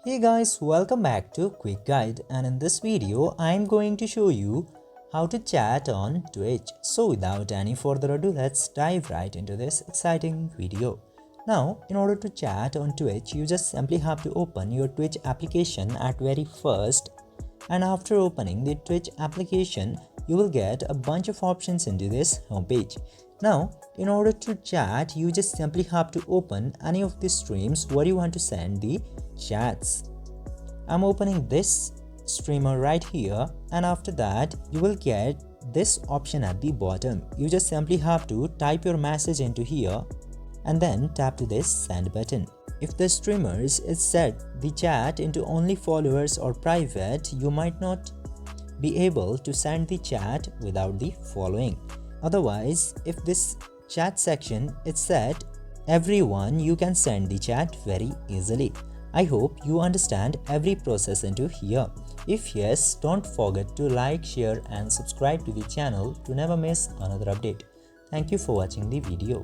Hey guys, welcome back to Quick Guide, and in this video I'm going to show you how to chat on Twitch. So without any further ado, let's dive right into this exciting video. Now, in order to chat on Twitch, you just simply have to open your Twitch application at very first, and after opening the Twitch application, you will get a bunch of options into this homepage. Now, in order to chat, you just simply have to open any of the streams where you want to send the chats. I'm opening this streamer right here, and after that you will get this option at the bottom. You just simply have to type your message into here and then tap to this send button. If the streamers is set the chat into only followers or private, you might not be able to send the chat without the following. Otherwise, if this chat section is set everyone, you can send the chat very easily. I hope you understand every process into here. If yes, don't forget to like, share and subscribe to the channel to never miss another update. Thank you for watching the video.